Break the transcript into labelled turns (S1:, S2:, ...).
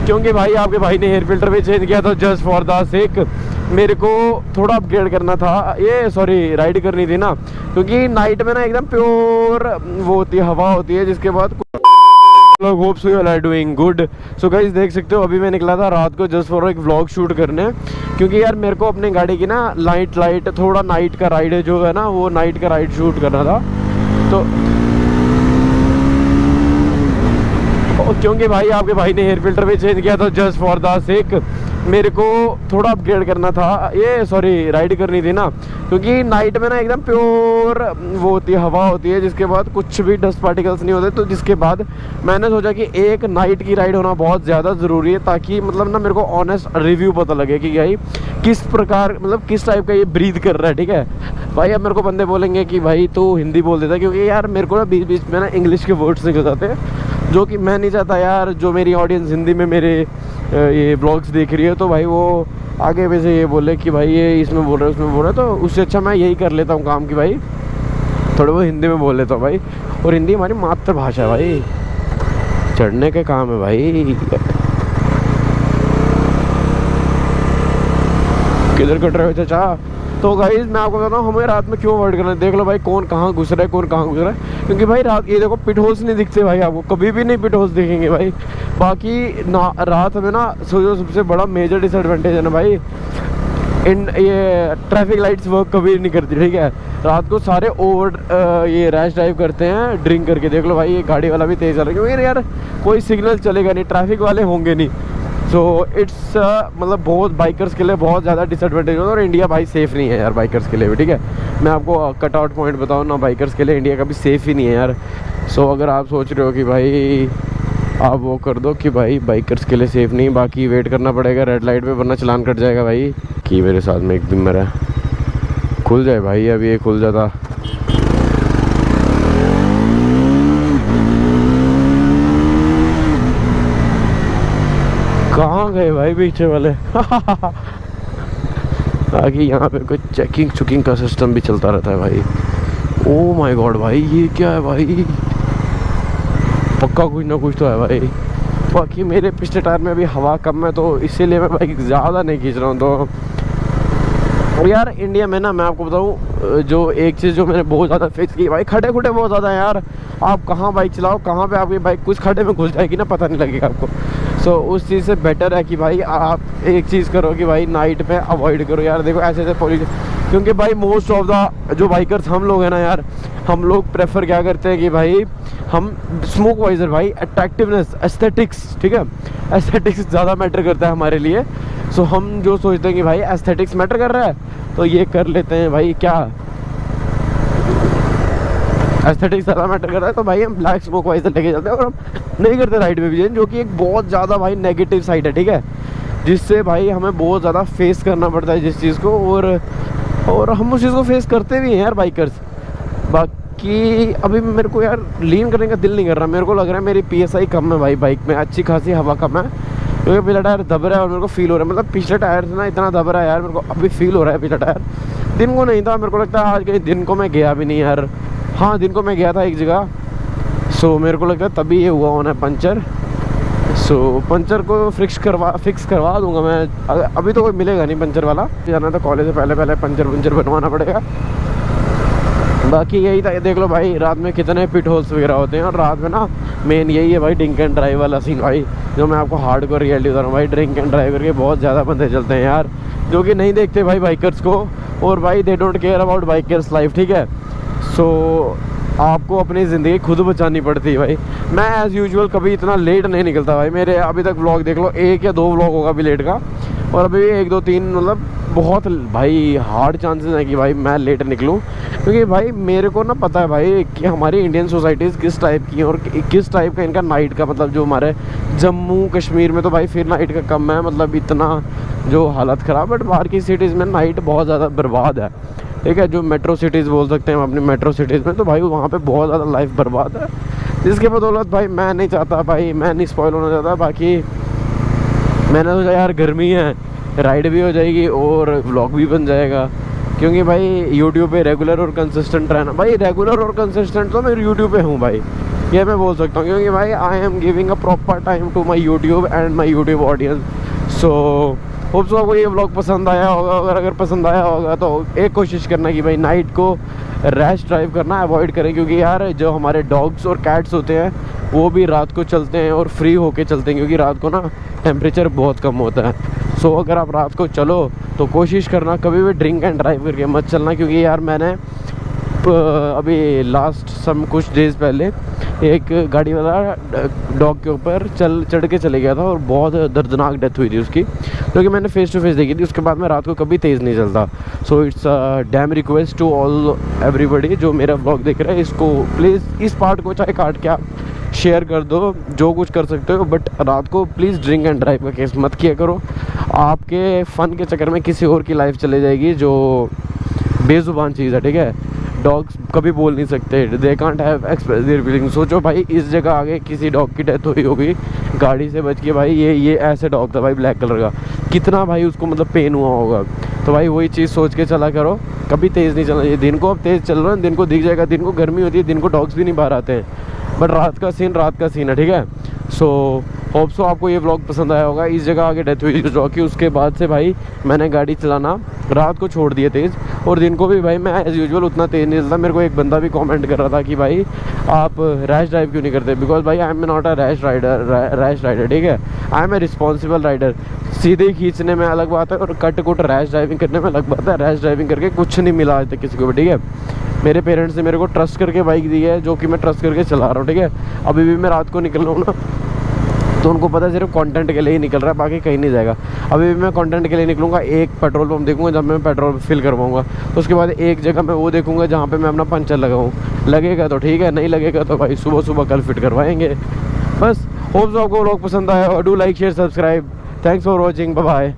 S1: क्योंकि भाई आपके भाई ने हेयर फिल्टर भी चेंज किया था जस्ट फॉर द सेक मेरे को थोड़ा अपग्रेड करना था, ये सॉरी राइड करनी थी ना, क्योंकि नाइट में ना एकदम प्योर वो होती है, हवा होती है, जिसके बाद लोग hopes you are doing good. So guys देख सकते हो अभी मैं निकला था रात को जस्ट फॉर एक व्लॉग शूट करने, क्योंकि यार मेरे को अपनी गाड़ी की ना लाइट थोड़ा नाइट का राइड जो है ना, वो नाइट का राइड शूट करना था। तो क्योंकि भाई आपके भाई ने हेयर फिल्टर भी चेंज किया था जस्ट फॉर द सेक मेरे को थोड़ा अपग्रेड करना था, ये सॉरी राइड करनी थी ना, क्योंकि नाइट में ना एकदम प्योर वो होती है, हवा होती है, जिसके बाद कुछ भी डस्ट पार्टिकल्स नहीं होते। तो जिसके बाद मैंने सोचा कि एक नाइट की राइड होना बहुत ज़्यादा ज़रूरी है, ताकि मतलब ना मेरे को ऑनेस्ट रिव्यू पता लगे कि भाई किस प्रकार मतलब किस टाइप का ये ब्रीथ कर रहा है। ठीक है भाई, अब मेरे को बंदे बोलेंगे कि भाई तो हिंदी बोल देता है, क्योंकि यार मेरे को ना बीच बीच में ना इंग्लिश के वर्ड्स निकल जाते हैं, जो कि मैं नहीं चाहता यार जो मेरी ऑडियंस हिंदी में मेरे ये ब्लॉग्स देख रही है तो भाई वो आगे वैसे ये बोले कि भाई ये इसमें बोल रहे उसमें बोल रहे, तो उससे अच्छा मैं यही कर लेता हूँ काम कि भाई थोड़े बहुत हिंदी में बोल लेता हूँ भाई। और हिंदी हमारी मातृभाषा है भाई, चढ़ने के काम है भाई। किधर कट रहे हो चाचा? तो गाइस मैं आपको बताता हूँ हमें रात में क्यों अवॉइड करना है। देख लो भाई कौन कहाँ घुस रहा है, कौन कहाँ घुस रहा है, क्योंकि भाई रात ये देखो पिट होल्स नहीं दिखते भाई, आपको कभी भी नहीं पिट होल्स दिखेंगे भाई। बाकी ना रात में ना जो सबसे बड़ा मेजर डिसएडवांटेज है ना भाई, इन ये ट्रैफिक लाइट्स वर्क कभी नहीं करती। ठीक है, रात को सारे ओवर ये रैश ड्राइव करते हैं ड्रिंक करके। देख लो भाई ये गाड़ी वाला भी तेज़ चल रहा है, क्योंकि यार कोई सिग्नल चलेगा नहीं, ट्रैफिक वाले होंगे नहीं। सो इट्स मतलब बहुत बाइकर्स के लिए बहुत ज़्यादा डिसएडवांटेज होता है, और इंडिया भाई सेफ़ नहीं है यार बाइकर्स के लिए भी। ठीक है, मैं आपको कट आउट पॉइंट बताऊँ ना, बाइकर्स के लिए इंडिया कभी सेफ़ ही नहीं है यार। सो अगर आप सोच रहे हो कि भाई आप वो कर दो कि भाई बाइकर्स के लिए सेफ़ नहीं, बाकी वेट करना पड़ेगा रेड लाइट पे, वरना चलान कट जाएगा भाई। कि मेरे साथ में एक दिन मेरा खुल जाए भाई, अभी ये खुल जाता। कहाँ गए भाई पीछे वाले? आगे यहाँ पे कोई चेकिंग का सिस्टम भी चलता रहता है भाई। ओ माय गॉड भाई ये क्या है भाई, पक्का कुछ ना कुछ तो है भाई। बाकी मेरे पिछले टायर में अभी हवा कम है, तो इसीलिए मैं बाइक ज़्यादा नहीं खींच रहा हूँ। तो यार इंडिया में ना मैं आपको बताऊँ जो एक चीज़ जो मैंने बहुत ज़्यादा फेस की भाई, खड्डे खुड्डे बहुत ज़्यादा है यार। आप कहाँ बाइक चलाओ, कहाँ पे आपकी बाइक कुछ खड्डे में घुस जाएगी ना, पता नहीं लगेगा आपको। सो उस चीज़ से बेटर है कि भाई आप एक चीज़ करो कि भाई नाइट में अवॉइड करो यार। देखो ऐसे ऐसे पॉल्यूशन, क्योंकि भाई मोस्ट ऑफ द जो बाइकर्स हम लोग हैं ना यार, हम लोग प्रेफर क्या करते हैं कि भाई हम स्मोक वाइजर भाई, अट्रैक्टिवनेस, एस्थेटिक्स। ठीक है, एस्थेटिक्स ज़्यादा मैटर करता है हमारे लिए। सो हम जो सोचते हैं कि भाई एस्थेटिक्स मैटर कर रहा है तो ये कर लेते हैं भाई, क्या एस्थेटिक्स ज़्यादा मैटर कर रहा है तो भाई हम ब्लैक स्मोक वाइजर लेके चलते हैं, और हम नहीं करते राइड में भी, जो कि एक बहुत ज़्यादा भाई नेगेटिव साइड है। ठीक है, जिससे भाई हमें बहुत ज़्यादा फेस करना पड़ता है जिस चीज़ को, और हम उस चीज़ को फेस करते भी हैं यार बाइकर्स। बाकी अभी मेरे को यार लीन करने का दिल नहीं कर रहा, मेरे को लग रहा है मेरी PSI कम है भाई, बाइक में अच्छी खासी हवा कम है, क्योंकि पिछला टायर दब रहा है और मेरे को फील हो रहा है, मतलब पिछले टायर से ना इतना दब रहा है यार, मेरे को अभी फील हो रहा है। पिछला टायर दिन को नहीं था, मेरे को लगता है आज कहीं दिन को मैं गया भी नहीं यार। हाँ दिन को मैं गया था एक जगह, सो मेरे को लगता है तभी ये हुआ होना है पंचर। सो पंचर को फिक्स करवा दूंगा मैं, अभी तो कोई मिलेगा नहीं पंचर वाला, जाना तो कॉलेज से पहले पंचर बनवाना पड़ेगा। बाकी यही था, देख लो भाई रात में कितने पिट होल्स वगैरह होते हैं, और रात में ना मेन यही है भाई ड्रिंक एंड ड्राइव वाला सीन भाई, जो मैं आपको हार्ड को रियलिटी बता रहा हूँ भाई। ड्रिंक एंड ड्राइव करके बहुत ज़्यादा बंदे चलते हैं यार, जो कि नहीं देखते भाई बाइकर्स को, और भाई they don't care about bikers life. ठीक है, सो आपको अपनी ज़िंदगी खुद बचानी पड़ती है भाई। मैं एज़ यूजुअल कभी इतना लेट नहीं निकलता भाई, मेरे अभी तक व्लॉग देख लो 1 या 2 व्लॉग होगा अभी लेट का, और अभी 1 2 3 मतलब बहुत भाई हार्ड चांसेस है कि भाई मैं लेट निकलूं, क्योंकि भाई मेरे को ना पता है भाई कि हमारी इंडियन सोसाइटीज़ किस टाइप की हैं, और किस टाइप का इनका नाइट का, मतलब जो हमारे जम्मू कश्मीर में तो भाई फिर नाइट का कम है, मतलब इतना जो हालत ख़राब, बट बाहर की सिटीज़ में नाइट बहुत ज़्यादा बर्बाद है। ठीक है, जो मेट्रो सिटीज़ बोल सकते हैं हम अपनी मेट्रो सिटीज़ में, तो भाई वहाँ पे बहुत ज़्यादा लाइफ बर्बाद है, जिसके बदौलत भाई मैं नहीं चाहता भाई, मैं नहीं स्पॉइल होना चाहता। बाकी मैंने सोचा यार गर्मी है, राइड भी हो जाएगी और व्लॉग भी बन जाएगा, क्योंकि भाई यूट्यूब पे रेगुलर और कंसिस्टेंट रहना, भाई रेगुलर और कंसिस्टेंट तो मैं यूट्यूब पे हूँ भाई, ये मैं बोल सकता हूँ, क्योंकि भाई I am giving a proper time to my YouTube and my YouTube audience. So hope so आपको ये व्लॉग पसंद आया होगा। अगर पसंद आया होगा तो एक कोशिश करना कि भाई नाइट को रैश ड्राइव करना अवॉइड करें, क्योंकि यार जो हमारे डॉग्स और कैट्स होते हैं वो भी रात को चलते हैं और फ्री होके चलते हैं, क्योंकि रात को ना टेम्परेचर बहुत कम होता है। सो अगर आप रात को चलो तो कोशिश करना कभी भी ड्रिंक एंड ड्राइव करके मत चलना, क्योंकि यार मैंने अभी लास्ट कुछ डेज़ पहले एक गाड़ी वाला डॉग के ऊपर चढ़ के चले गया था और बहुत दर्दनाक डेथ हुई थी उसकी, जो कि मैंने फेस टू फेस देखी थी। उसके बाद मैं रात को कभी तेज़ नहीं चलता। So it's damn request to all everybody जो मेरा ब्लॉग देख रहा है, इसको प्लीज़ इस पार्ट को चाहे काट के आप शेयर कर दो, जो कुछ कर सकते हो, बट रात को प्लीज़ ड्रिंक एंड ड्राइव का केस मत किया करो। आपके फ़न के चक्कर में किसी और की लाइफ चले जाएगी जो बेज़ुबान चीज़ है, ठीक है। डॉग्स कभी बोल नहीं सकते, they can't have express their feeling. सोचो भाई इस जगह आगे किसी डॉग की डेथ हुई होगी गाड़ी से बच के, भाई ये ऐसे डॉग था भाई ब्लैक कलर का, कितना भाई उसको मतलब पेन हुआ होगा। तो भाई वही चीज़ सोच के चला करो, कभी तेज़ नहीं चलना चाहिए। दिन को आप तेज़ चल रहे हो, दिन को दिख जाएगा, दिन को गर्मी होती है, दिन को डॉग्स भी नहीं बाहर आते हैं, बट रात का सीन है, ठीक है। सो होप सो आपको ये व्लॉग पसंद आया होगा। इस जगह आगे डेथ हुई जो कि उसके बाद से भाई मैंने गाड़ी चलाना रात को छोड़ दिया तेज़, और दिन को भी भाई मैं एज़ यूजुअल उतना तेज़ नहीं चलता। मेरे को एक बंदा भी कमेंट कर रहा था कि भाई आप रैश ड्राइव क्यों नहीं करते, बिकॉज भाई I am not a rash rider, ठीक है। I am a responsible rider. सीधे खींचने में अलग बात है और कट कुट रैश ड्राइविंग करने में अलग बात है। रैश ड्राइविंग करके कुछ नहीं मिला आज तक किसी को भी, ठीक है। मेरे पेरेंट्स ने मेरे को ट्रस्ट करके बाइक दी है, जो कि मैं ट्रस्ट करके चला रहा हूँ, ठीक है। अभी भी मैं रात को निकल रहा हूँ ना, तो उनको पता सिर्फ कंटेंट के लिए ही निकल रहा है, बाकी कहीं नहीं जाएगा। अभी भी मैं कंटेंट के लिए निकलूँगा, एक पेट्रोल पंप देखूँगा जब मैं पेट्रोल फिल करवाऊँगा, तो उसके बाद एक जगह मैं वो देखूँगा जहाँ पे मैं अपना पंचर लगाऊँ। लगेगा तो ठीक है, नहीं लगेगा तो भाई सुबह कल फिट करवाएंगे। बस होप सो आपको व्लॉग पसंद आया और do like share subscribe. Thanks for watching, bye bye.